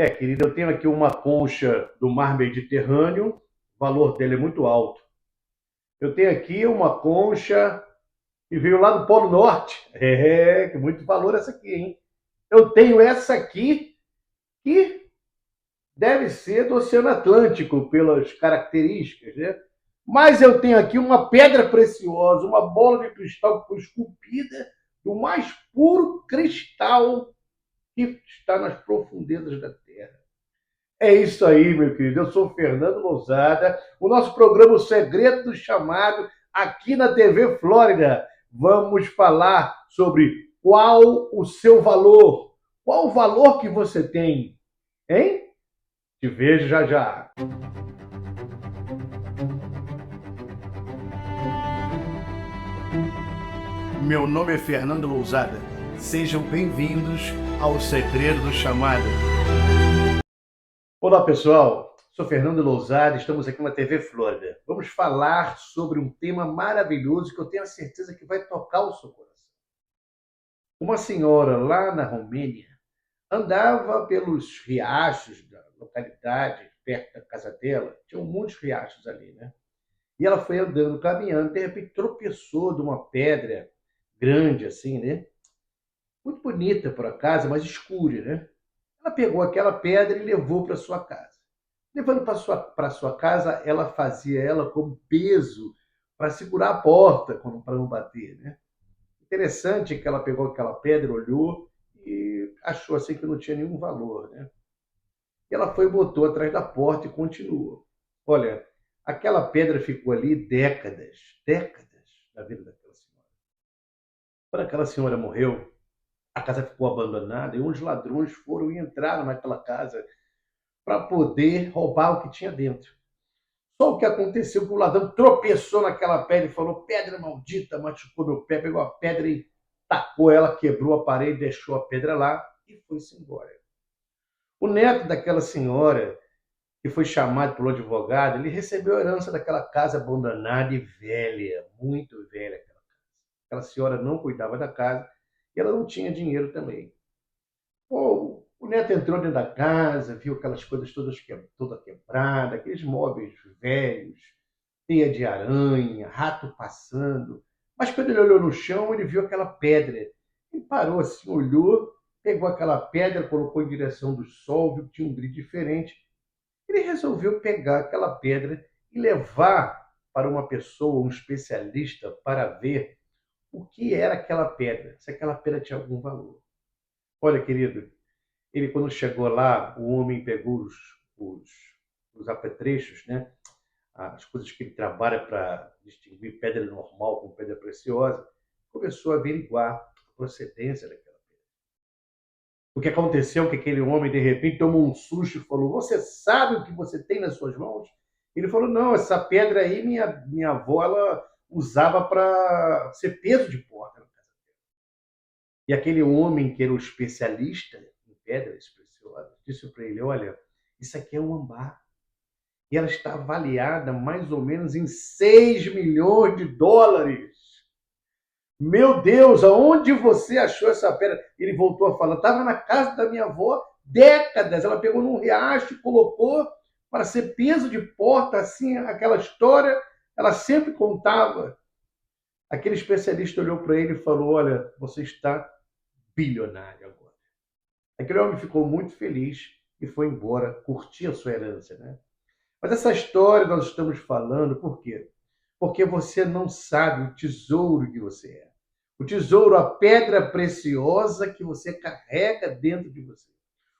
Querida, eu tenho aqui uma concha do mar Mediterrâneo, o valor dele é muito alto. Eu tenho aqui uma concha que veio lá do Polo Norte. Que muito valor essa aqui, hein? Eu tenho essa aqui que deve ser do Oceano Atlântico, pelas características, né? Mas eu tenho aqui uma pedra preciosa, uma bola de cristal que foi esculpida do mais puro cristal que está nas profundezas da Terra. É isso aí, meu querido. Eu sou Fernando Lousada. O nosso programa O Segredo do Chamado, aqui na TV Flórida. Vamos falar sobre qual o seu valor. Qual o valor que você tem, hein? Te vejo já já. Meu nome é Fernando Lousada. Sejam bem-vindos ao Segredo do Chamado. Olá, pessoal. Sou Fernando Lousada, estamos aqui na TV Flórida. Vamos falar sobre um tema maravilhoso que eu tenho a certeza que vai tocar o seu coração. Uma senhora lá na Romênia andava pelos riachos da localidade, perto da casa dela. Tinham muitos riachos ali, né? E ela foi andando, caminhando, de repente tropeçou de uma pedra grande assim, né? Muito bonita por acaso, mas escura, né? Ela pegou aquela pedra e levou para sua casa. Levando para sua casa, ela fazia ela como peso para segurar a porta para não bater, né? Interessante que ela pegou aquela pedra, olhou e achou assim que não tinha nenhum valor, né? E ela foi e botou atrás da porta e continuou. Olha, aquela pedra ficou ali décadas, décadas na vida daquela senhora. Quando aquela senhora morreu, a casa ficou abandonada e uns ladrões foram e entraram naquela casa para poder roubar o que tinha dentro. Só o que aconteceu que o ladrão tropeçou naquela pedra e falou: pedra maldita, machucou meu pé, pegou a pedra e tacou ela, quebrou a parede, deixou a pedra lá e foi-se embora. O neto daquela senhora, que foi chamado pelo advogado, ele recebeu a herança daquela casa abandonada e velha, muito velha aquela casa. Aquela senhora não cuidava da casa e ela não tinha dinheiro também. Pô, o neto entrou dentro da casa, viu aquelas coisas toda quebrada, aqueles móveis velhos, teia de aranha, rato passando. Mas quando ele olhou no chão, ele viu aquela pedra. Ele parou assim, olhou, pegou aquela pedra, colocou em direção do sol, viu que tinha um brilho diferente. Ele resolveu pegar aquela pedra e levar para uma pessoa, um especialista, para ver o que era aquela pedra, se aquela pedra tinha algum valor. Olha, querido, ele, quando chegou lá, o homem pegou os, os apetrechos, né? As coisas que ele trabalha para distinguir pedra normal com pedra preciosa, começou a averiguar a procedência daquela pedra. O que aconteceu é que aquele homem, de repente, tomou um susto e falou: você sabe o que você tem nas suas mãos? Ele falou: não, essa pedra aí, minha avó, ela usava para ser peso de porta. E aquele homem, que era o especialista em pedras preciosas, disse para ele: olha, isso aqui é um ambar. E ela está avaliada mais ou menos em 6 milhões de dólares. Meu Deus, aonde você achou essa pedra? Ele voltou a falar: estava na casa da minha avó décadas. Ela pegou num riacho e colocou para ser peso de porta, assim, aquela história. Ela sempre contava. Aquele especialista olhou para ele e falou: olha, você está bilionário agora. Aquele homem ficou muito feliz e foi embora, curtir a sua herança, né? Mas essa história nós estamos falando por quê? Porque você não sabe o tesouro que você é. O tesouro, a pedra preciosa que você carrega dentro de você.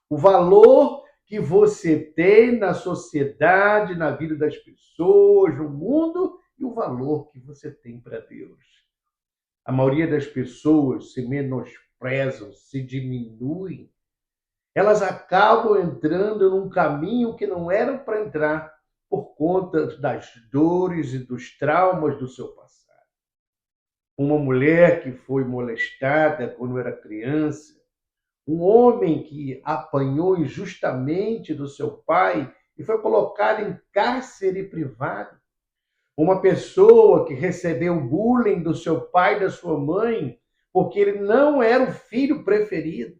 O valor que você tem na sociedade, na vida das pessoas, no mundo, e o valor que você tem para Deus. A maioria das pessoas se menosprezam, se diminuem. Elas acabam entrando num caminho que não eram para entrar por conta das dores e dos traumas do seu passado. Uma mulher que foi molestada quando era criança, um homem que apanhou injustamente do seu pai e foi colocado em cárcere privado, uma pessoa que recebeu bullying do seu pai e da sua mãe porque ele não era o filho preferido.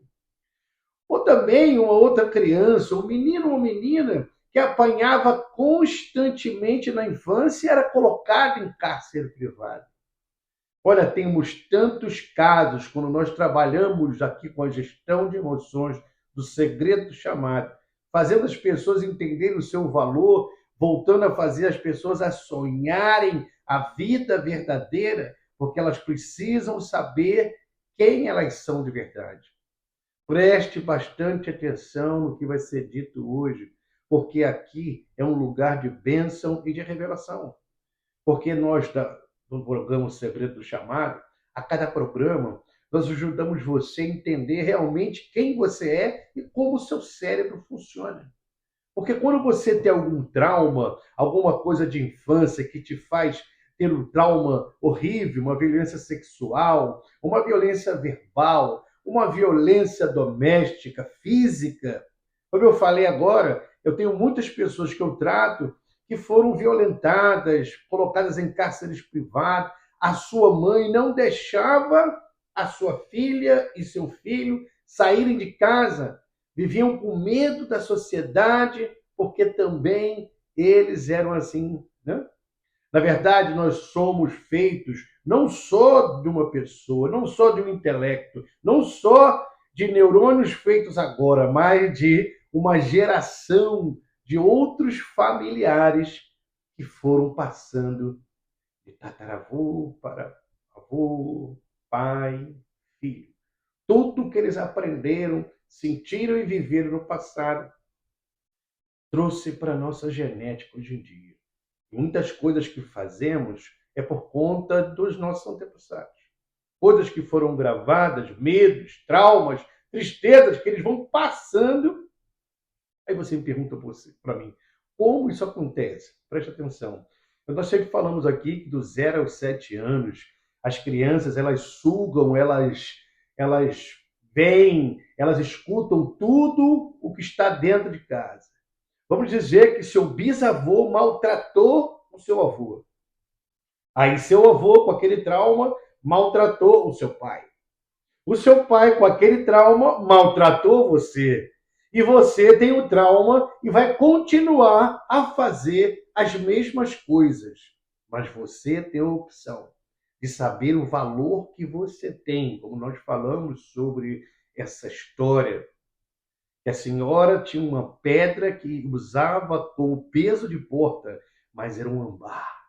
Ou também uma outra criança, um menino ou uma menina que apanhava constantemente na infância e era colocado em cárcere privado. Olha, temos tantos casos quando nós trabalhamos aqui com a gestão de emoções do segredo do chamado, fazendo as pessoas entenderem o seu valor, voltando a fazer as pessoas a sonharem a vida verdadeira, porque elas precisam saber quem elas são de verdade. Preste bastante atenção no que vai ser dito hoje, porque aqui é um lugar de bênção e de revelação. Porque nós, do programa O Segredo do Chamado, a cada programa, nós ajudamos você a entender realmente quem você é e como o seu cérebro funciona. Porque quando você tem algum trauma, alguma coisa de infância que te faz ter um trauma horrível, uma violência sexual, uma violência verbal, uma violência doméstica, física, como eu falei agora, eu tenho muitas pessoas que eu trato que foram violentadas, colocadas em cárceres privados. A sua mãe não deixava a sua filha e seu filho saírem de casa, viviam com medo da sociedade, porque também eles eram assim, né? Na verdade, nós somos feitos não só de uma pessoa, não só de um intelecto, não só de neurônios feitos agora, mas de uma geração de outros familiares que foram passando de tataravô para avô, pai, filho. Tudo que eles aprenderam, sentiram e viveram no passado trouxe para a nossa genética hoje em dia. Muitas coisas que fazemos é por conta dos nossos antepassados. Coisas que foram gravadas, medos, traumas, tristezas que eles vão passando. Aí você me pergunta para mim, como isso acontece? Preste atenção. Nós sempre falamos aqui que do 0 aos 7 anos, as crianças, elas sugam, elas veem, elas escutam tudo o que está dentro de casa. Vamos dizer que seu bisavô maltratou o seu avô. Aí seu avô, com aquele trauma, maltratou o seu pai. O seu pai, com aquele trauma, maltratou você. E você tem o trauma e vai continuar a fazer as mesmas coisas. Mas você tem a opção de saber o valor que você tem, como nós falamos sobre essa história. Que a senhora tinha uma pedra que usava como peso de porta, mas era um ambar.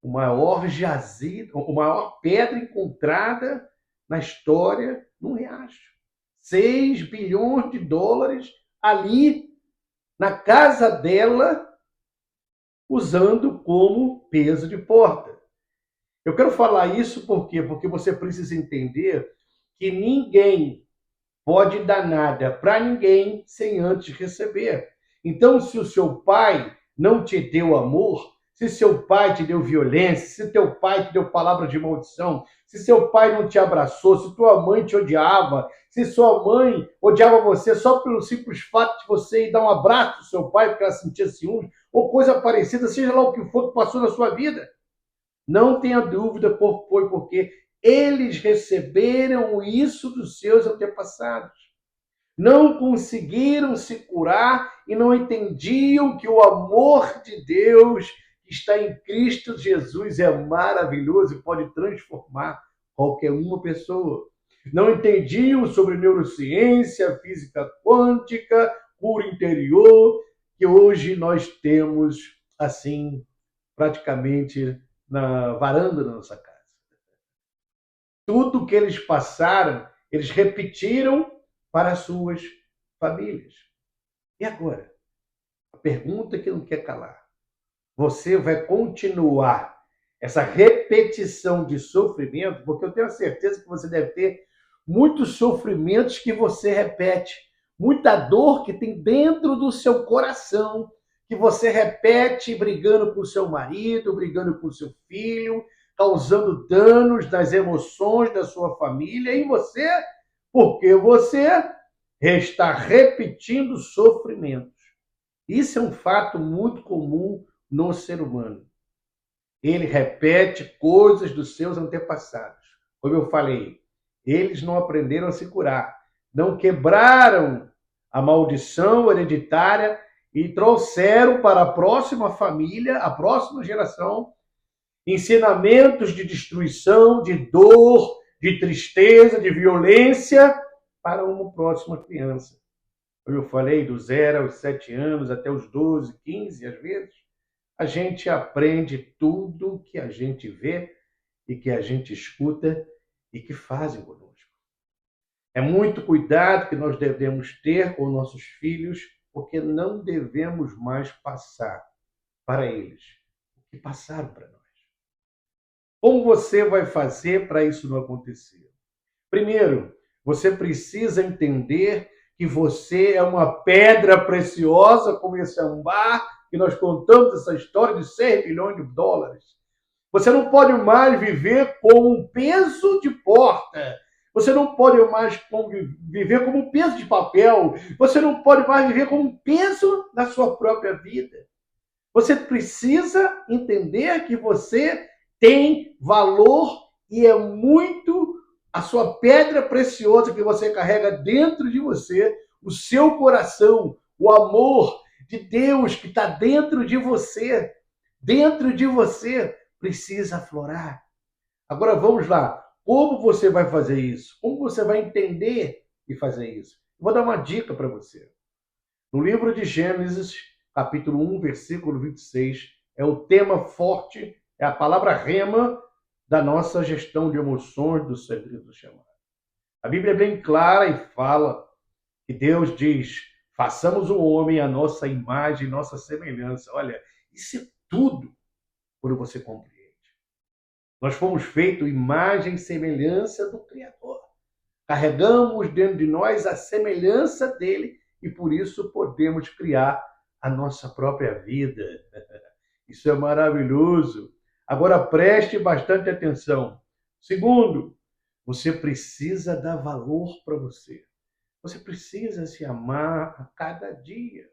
O maior jazido, a maior pedra encontrada na história num riacho. 6 bilhões de dólares ali na casa dela, usando como peso de porta. Eu quero falar isso por quê? Porque você precisa entender que ninguém pode dar nada para ninguém sem antes receber. Então, se o seu pai não te deu amor, se seu pai te deu violência, se teu pai te deu palavra de maldição, se seu pai não te abraçou, se tua mãe te odiava, se sua mãe odiava você só pelo simples fato de você ir dar um abraço ao seu pai porque ela sentia ciúme, ou coisa parecida, seja lá o que for que passou na sua vida, não tenha dúvida, foi porque eles receberam isso dos seus antepassados. Não conseguiram se curar e não entendiam que o amor de Deus que está em Cristo Jesus é maravilhoso e pode transformar qualquer uma pessoa. Não entendiam sobre neurociência, física quântica, cura interior, que hoje nós temos, assim, praticamente na varanda da nossa casa. Tudo que eles passaram, eles repetiram para as suas famílias. E agora? A pergunta que não quer calar. Você vai continuar essa repetição de sofrimento, porque eu tenho a certeza que você deve ter muitos sofrimentos que você repete, muita dor que tem dentro do seu coração, que você repete brigando com o seu marido, brigando com o seu filho, causando danos nas emoções da sua família e você, porque você está repetindo sofrimentos. Isso é um fato muito comum no ser humano. Ele repete coisas dos seus antepassados. Como eu falei, eles não aprenderam a se curar, não quebraram a maldição hereditária e trouxeram para a próxima família, a próxima geração, ensinamentos de destruição, de dor, de tristeza, de violência para uma próxima criança. Como eu falei, do 0 aos 7 anos, até os 12, 15, às vezes, a gente aprende tudo que a gente vê e que a gente escuta e que fazem conosco. É muito cuidado que nós devemos ter com nossos filhos, porque não devemos mais passar para eles o que passaram para nós. Como você vai fazer para isso não acontecer? Primeiro, você precisa entender que você é uma pedra preciosa, como esse ambar, que nós contamos essa história de 6 milhões de dólares. Você não pode mais viver como um peso de porta. Você não pode mais viver como um peso de papel. Você não pode mais viver como um peso na sua própria vida. Você precisa entender que você tem valor e é muito a sua pedra preciosa que você carrega dentro de você, o seu coração, o amor de Deus que está dentro de você. Dentro de você precisa aflorar. Agora vamos lá. Como você vai fazer isso? Como você vai entender e fazer isso? Vou dar uma dica para você. No livro de Gênesis, capítulo 1, versículo 26, é o tema forte, é a palavra rema da nossa gestão de emoções, do segredo do chamado. A Bíblia é bem clara e fala que Deus diz: façamos o homem à nossa imagem, nossa semelhança. Olha, isso é tudo quando você compreende. Nós fomos feitos imagem e semelhança do Criador. Carregamos dentro de nós a semelhança dele e por isso podemos criar a nossa própria vida. Isso é maravilhoso. Agora preste bastante atenção. Segundo, você precisa dar valor para você. Você precisa se amar a cada dia.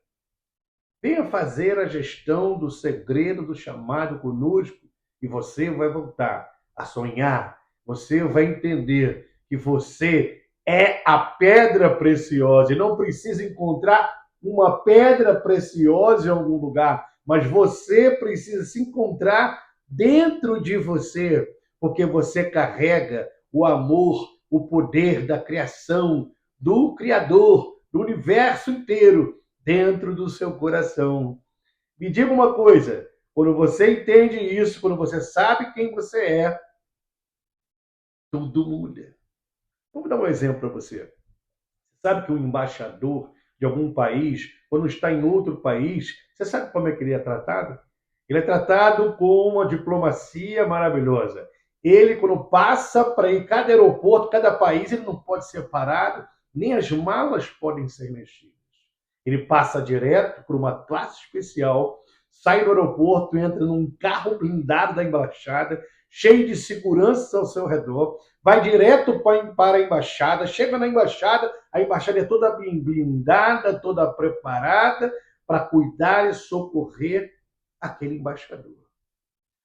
Venha fazer a gestão do segredo do chamado conosco e você vai voltar a sonhar. Você vai entender que você é a pedra preciosa e não precisa encontrar uma pedra preciosa em algum lugar, mas você precisa se encontrar dentro de você, porque você carrega o amor, o poder da criação, do Criador, do universo inteiro dentro do seu coração. Me diga uma coisa, quando você entende isso, quando você sabe quem você é, tudo muda. Vamos dar um exemplo para você. Sabe que o embaixador de algum país, quando está em outro país, você sabe como é que ele é tratado? Ele é tratado com uma diplomacia maravilhosa. Ele, quando passa para ir cada aeroporto, cada país, ele não pode ser parado, nem as malas podem ser mexidas. Ele passa direto por uma classe especial, sai do aeroporto, entra num carro blindado da embaixada, cheio de segurança ao seu redor, vai direto para a embaixada, chega na embaixada, a embaixada é toda blindada, toda preparada para cuidar e socorrer aquele embaixador.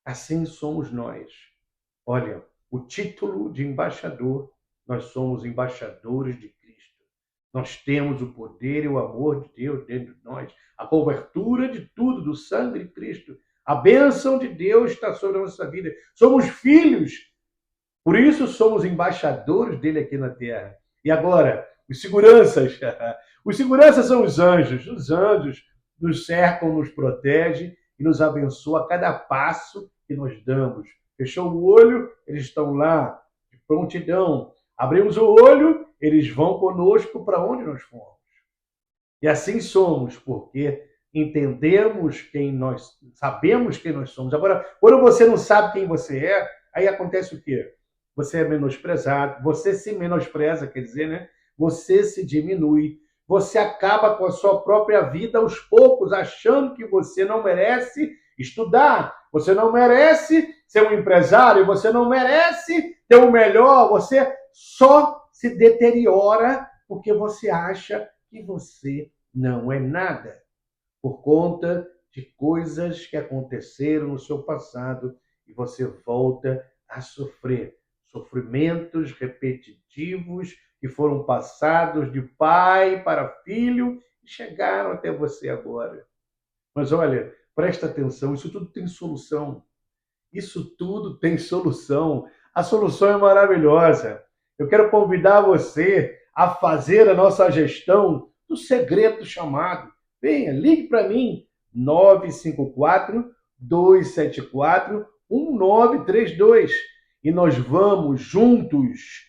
Assim somos nós. Olha, o título de embaixador, nós somos embaixadores de Cristo. Nós temos o poder e o amor de Deus dentro de nós, a cobertura de tudo, do sangue de Cristo. A bênção de Deus está sobre a nossa vida. Somos filhos, por isso somos embaixadores dele aqui na terra. E agora, os seguranças. Os seguranças são os anjos. Os anjos nos cercam, nos protegem e nos abençoam a cada passo que nós damos. Fechou o olho, eles estão lá, de prontidão. Abrimos o olho, eles vão conosco para onde nós formos. E assim somos, porque entendemos quem nós, sabemos quem nós somos. Agora, quando você não sabe quem você é, aí acontece o quê? Você é menosprezado, você se menospreza, quer dizer, né? Você se diminui, você acaba com a sua própria vida aos poucos, achando que você não merece estudar, você não merece ser um empresário, você não merece ter o melhor, você só se deteriora porque você acha que você não é nada, por conta de coisas que aconteceram no seu passado e você volta a sofrer. Sofrimentos repetitivos que foram passados de pai para filho e chegaram até você agora. Mas olha, presta atenção, isso tudo tem solução. Isso tudo tem solução. A solução é maravilhosa. Eu quero convidar você a fazer a nossa gestão do segredo chamado. Venha, ligue para mim, 954-274-1932. E nós vamos juntos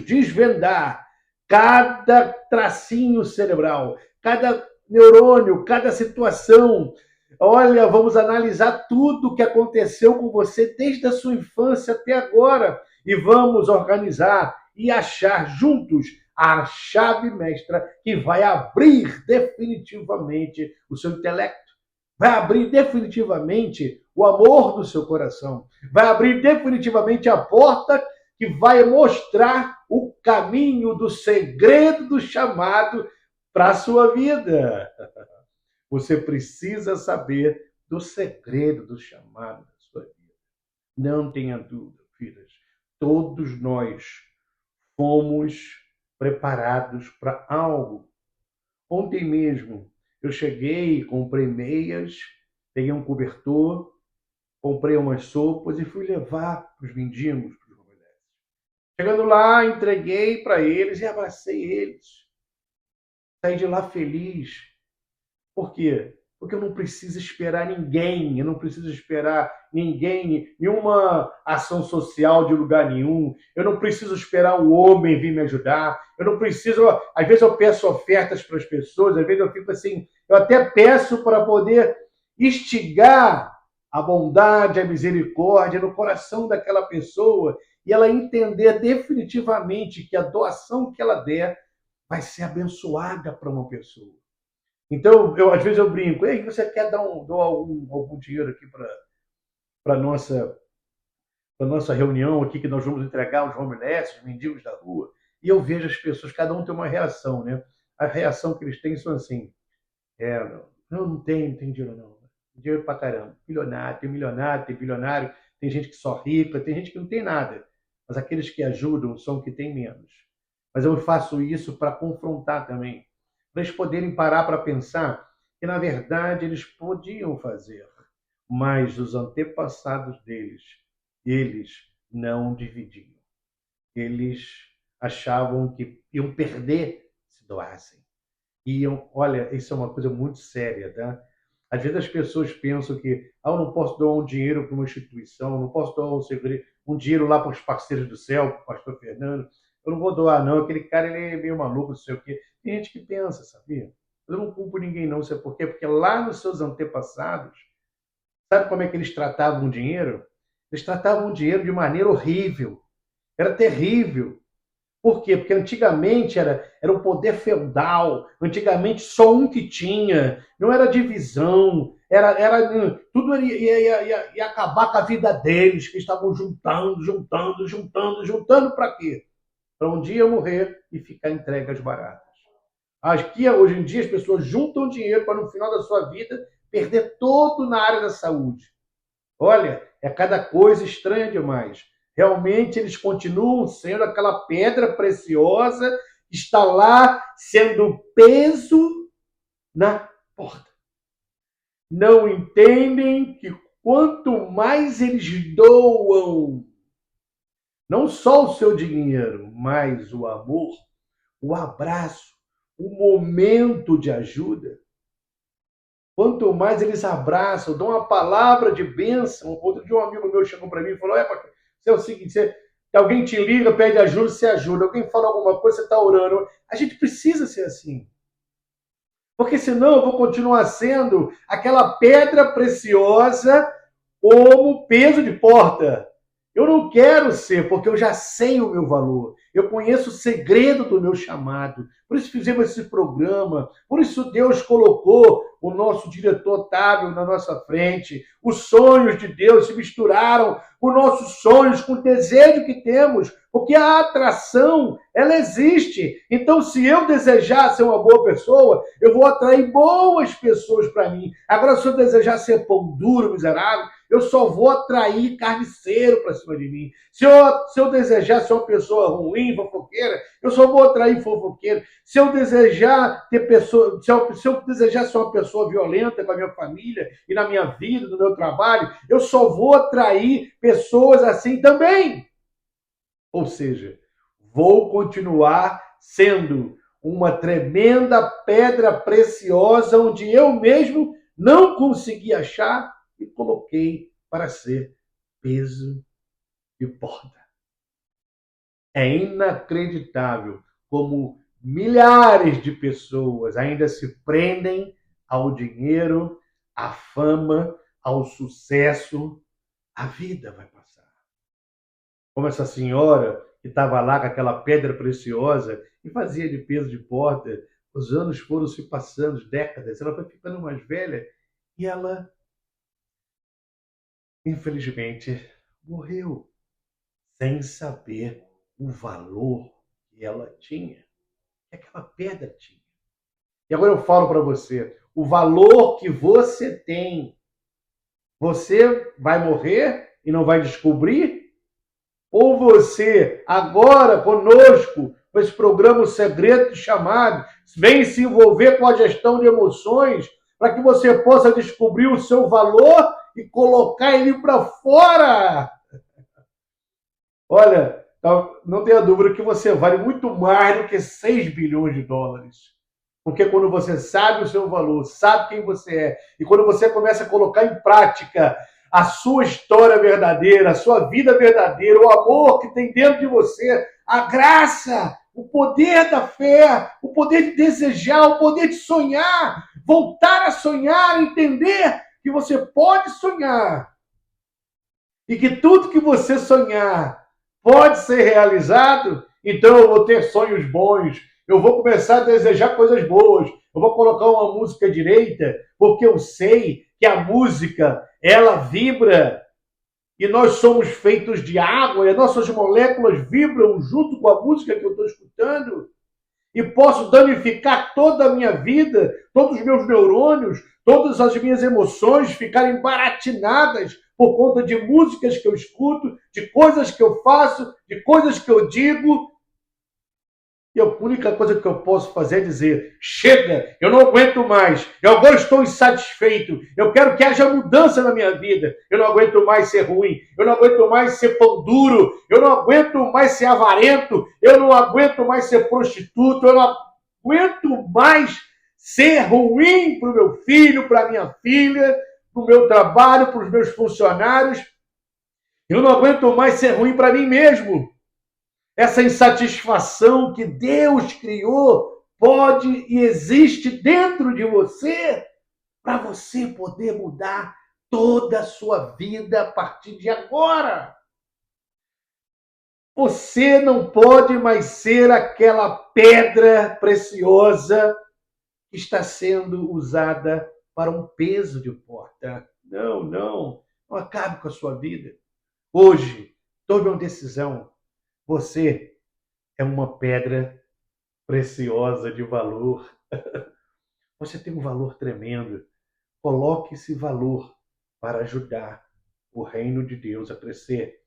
desvendar cada tracinho cerebral, cada neurônio, cada situação. Olha, vamos analisar tudo o que aconteceu com você desde a sua infância até agora e vamos organizar e achar juntos a chave mestra que vai abrir definitivamente o seu intelecto, vai abrir definitivamente o amor do seu coração, vai abrir definitivamente a porta que vai mostrar o caminho do segredo do chamado para a sua vida. Você precisa saber do segredo do chamado da sua vida. Não tenha dúvida, filhas. Todos nós fomos preparados para algo. Ontem mesmo eu cheguei, comprei meias, peguei um cobertor, comprei umas sopas e fui levar para os mendigos, para os convalescentes. Chegando lá, entreguei para eles e abracei eles. Saí de lá feliz. Por quê? Porque eu não preciso esperar ninguém, eu não preciso esperar ninguém, nenhuma ação social de lugar nenhum, eu não preciso esperar um homem vir me ajudar, eu não preciso, às vezes eu peço ofertas para as pessoas, às vezes eu fico assim, eu até peço para poder instigar a bondade, a misericórdia no coração daquela pessoa e ela entender definitivamente que a doação que ela der vai ser abençoada para uma pessoa. Então, às vezes eu brinco, ei, você quer doar algum dinheiro aqui para a nossa reunião aqui, que nós vamos entregar aos homeless, os mendigos da rua? E eu vejo as pessoas, cada um tem uma reação, né? A reação que eles têm são assim, não tem dinheiro não. Dinheiro pra caramba. Milionário, tem bilionário, tem gente que só rica, tem gente que não tem nada. Mas aqueles que ajudam são os que têm menos. Mas eu faço isso para confrontar também, para eles poderem parar para pensar que, na verdade, eles podiam fazer, mas os antepassados deles, eles não dividiam. Eles achavam que iam perder se doassem. Olha, isso é uma coisa muito séria, tá? Às vezes as pessoas pensam que eu não posso doar um dinheiro para uma instituição, não posso doar um dinheiro lá para os parceiros do céu, para o pastor Fernando, eu não vou doar não, aquele cara ele é meio maluco, não sei o quê. Tem gente que pensa, sabia? Eu não culpo ninguém não, sabe por quê? Porque lá nos seus antepassados, sabe como é que eles tratavam o dinheiro? Eles tratavam o dinheiro de maneira horrível, era terrível. Por quê? Porque antigamente era um poder feudal, antigamente só um que tinha, não era divisão, tudo ia acabar com a vida deles, que estavam juntando para quê? Para um dia morrer e ficar entregue às baratas. Aqui, hoje em dia, as pessoas juntam dinheiro para, no final da sua vida, perder todo na área da saúde. Olha, é cada coisa estranha demais. Realmente, eles continuam sendo aquela pedra preciosa que está lá sendo peso na porta. Não entendem que quanto mais eles doam, não só o seu dinheiro, mas o amor, o abraço, o momento de ajuda. Quanto mais eles abraçam, dão uma palavra de bênção. Outro dia um amigo meu chegou para mim e falou, é o seguinte, alguém te liga, pede ajuda, você ajuda. Alguém fala alguma coisa, você está orando. A gente precisa ser assim. Porque senão eu vou continuar sendo aquela pedra preciosa como peso de porta. Eu não quero ser, porque eu já sei o meu valor. Eu conheço o segredo do meu chamado. Por isso fizemos esse programa. Por isso Deus colocou o nosso diretor Otávio na nossa frente. Os sonhos de Deus se misturaram com nossos sonhos, com o desejo que temos. Porque a atração, ela existe. Então, se eu desejar ser uma boa pessoa, eu vou atrair boas pessoas para mim. Agora, se eu desejar ser pão duro, miserável, eu só vou atrair carniceiro para cima de mim. Se eu desejar ser uma pessoa ruim, fofoqueira, eu só vou atrair fofoqueiro. Se eu desejar ter pessoa, se eu desejar ser uma pessoa violenta com a minha família e na minha vida, no meu trabalho, eu só vou atrair pessoas assim também. Ou seja, vou continuar sendo uma tremenda pedra preciosa onde eu mesmo não consegui achar e coloquei para ser peso de porta. É inacreditável como milhares de pessoas ainda se prendem ao dinheiro, à fama, ao sucesso. A vida vai passar. Como essa senhora que estava lá com aquela pedra preciosa e fazia de peso de porta. Os anos foram se passando, décadas, ela foi ficando mais velha e ela, infelizmente, morreu sem saber o valor que ela tinha, que aquela pedra tinha. E agora eu falo para você, o valor que você tem, você vai morrer e não vai descobrir? Ou você, agora conosco, com esse programa Segredo Chamado, vem se envolver com a gestão de emoções para que você possa descobrir o seu valor e colocar ele para fora. Olha, não tenha dúvida que você vale muito mais do que 6 bilhões de dólares. Porque quando você sabe o seu valor, sabe quem você é, e quando você começa a colocar em prática a sua história verdadeira, a sua vida verdadeira, o amor que tem dentro de você, a graça, o poder da fé, o poder de desejar, o poder de sonhar, voltar a sonhar, entender que você pode sonhar e que tudo que você sonhar pode ser realizado, então eu vou ter sonhos bons, eu vou começar a desejar coisas boas, eu vou colocar uma música direita, porque eu sei que a música, ela vibra, e nós somos feitos de água, e as nossas moléculas vibram junto com a música que eu estou escutando, e posso danificar toda a minha vida, todos os meus neurônios, todas as minhas emoções ficarem baratinadas por conta de músicas que eu escuto, de coisas que eu faço, de coisas que eu digo. E a única coisa que eu posso fazer é dizer: chega, eu não aguento mais, eu agora estou insatisfeito, eu quero que haja mudança na minha vida, eu não aguento mais ser ruim, eu não aguento mais ser pão duro, eu não aguento mais ser avarento, eu não aguento mais ser prostituto, eu não aguento mais ser ruim para o meu filho, para a minha filha, para o meu trabalho, para os meus funcionários, eu não aguento mais ser ruim para mim mesmo. Essa insatisfação que Deus criou pode e existe dentro de você para você poder mudar toda a sua vida a partir de agora. Você não pode mais ser aquela pedra preciosa que está sendo usada para um peso de porta. Não, não. Não acabe com a sua vida. Hoje, tome uma decisão. Você é uma pedra preciosa de valor. Você tem um valor tremendo. Coloque esse valor para ajudar o reino de Deus a crescer.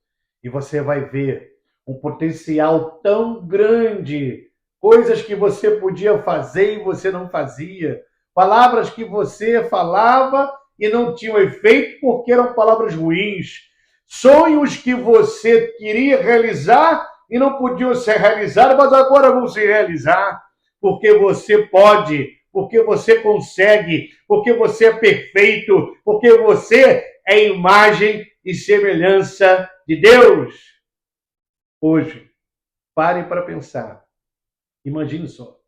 E você vai ver um potencial tão grande, coisas que você podia fazer e você não fazia, palavras que você falava e não tinham efeito porque eram palavras ruins, sonhos que você queria realizar e não podiam ser realizados, mas agora vão se realizar, porque você pode, porque você consegue, porque você é perfeito, porque você é imagem e semelhança de Deus. Hoje, pare para pensar. Imagine só.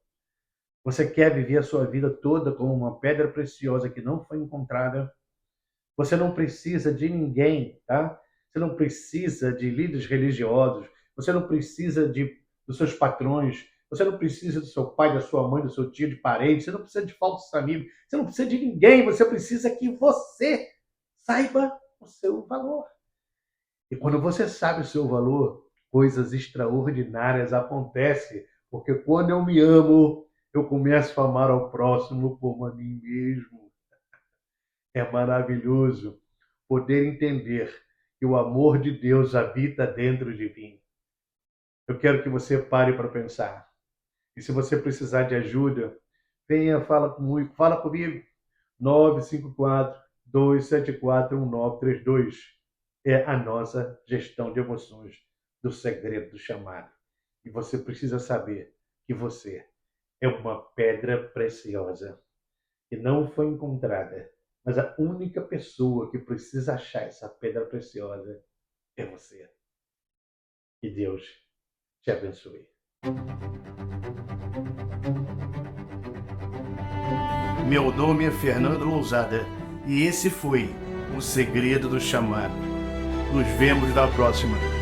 Você quer viver a sua vida toda como uma pedra preciosa que não foi encontrada? Você não precisa de ninguém, tá? Você não precisa de líderes religiosos. Você não precisa dos seus patrões. Você não precisa do seu pai, da sua mãe, do seu tio, de parente. Você não precisa de falsos amigos. Você não precisa de ninguém. Você precisa que você saiba o seu valor. E quando você sabe o seu valor, coisas extraordinárias acontecem. Porque quando eu me amo, eu começo a amar ao próximo como a mim mesmo. É maravilhoso. poder entender que o amor de Deus habita dentro de mim. Eu quero que você pare para pensar. E se você precisar de ajuda, venha, fala comigo. 954-274-1932. É a nossa gestão de emoções do segredo do chamado. E você precisa saber que você é uma pedra preciosa que não foi encontrada, mas a única pessoa que precisa achar essa pedra preciosa é você. Que Deus te abençoe. Meu nome é Fernando Lousada e esse foi o Segredo do Chamado. Nos vemos na próxima.